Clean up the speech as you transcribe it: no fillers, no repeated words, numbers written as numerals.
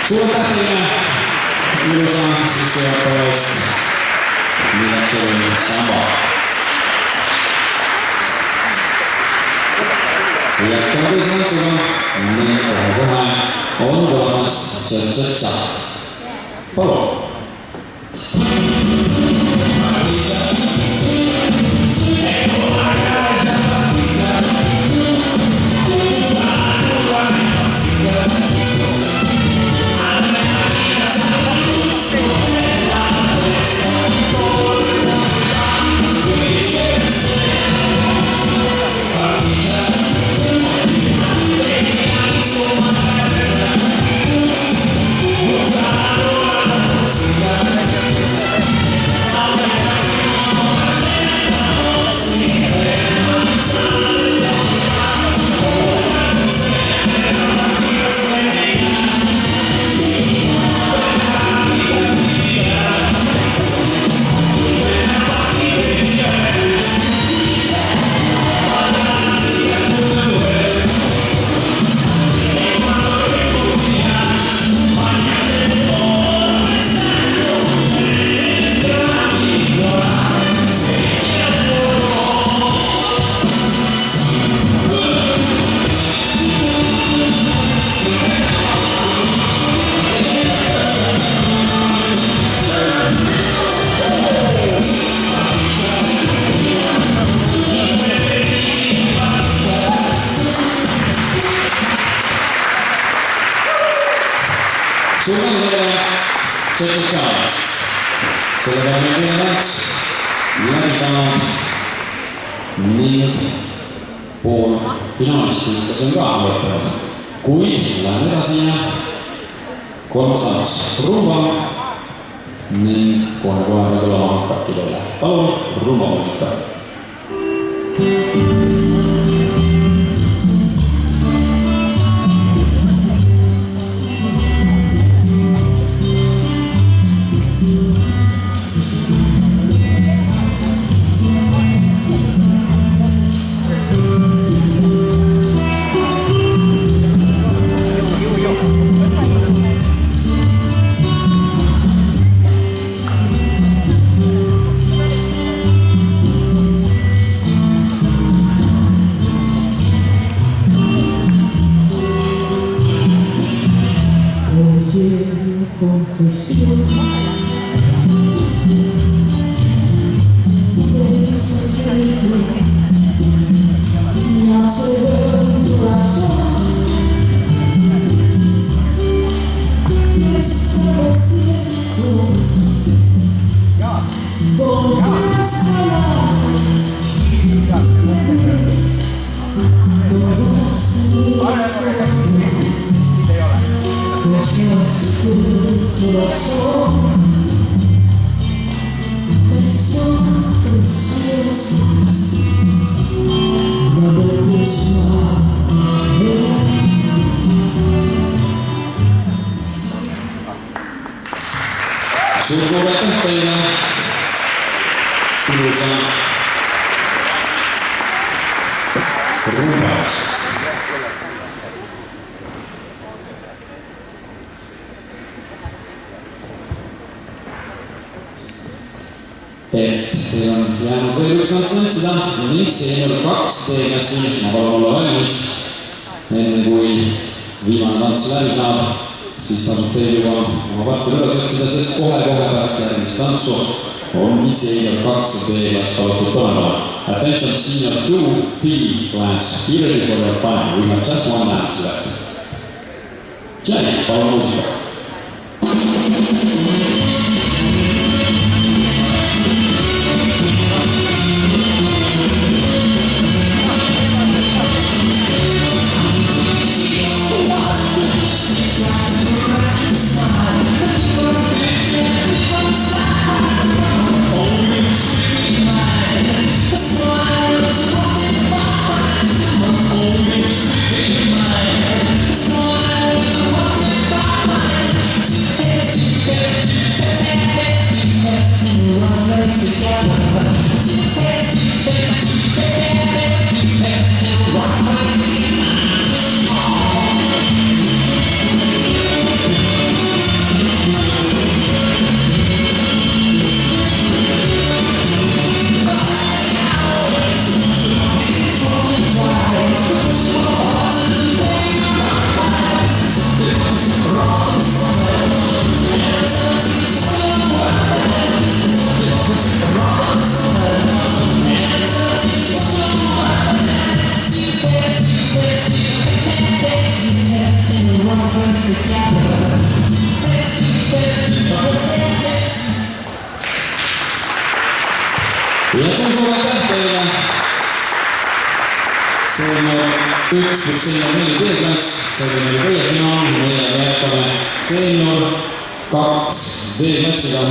Suur tähtine ilusa sissejuhatava eest, milleks oli samba. Jätkame teise otsuga, nii kohe on tulemas sõtsa. Palun! Suunnan teile sõitus kaalas. Selle peale teine tants läbi saanud ning pool finalisti, kes on ka lõppenud. Kuid läheme edasi kolmas tants rumba ning kohe tulema hakkabki teile. Palun rumba muusika. Confesión nace del corazón desfalleciendo con las palabras corazón son preciosas no debes Suur aitäh teile ilusa rumba eest. Et see on jäänud veel üks tantsida ning see on 2 teegassi, ma palun olla valmis. Enne kui viimane tants läbi saab, siis tasub teil juba oma partner üles otsida, sest kohe pärast järgmist tantsu ongi see 2 teegast palutud tulema. Attention, senior 2 P-class, be ready for your final. We have just one dance left. Jenny, palun muusika. Bye. Ja suur aitäh teile! Seenior 1 või seenior 4 B-klass, see oli meil teie finaal, meie jätkame seenior 2 B-klassiga,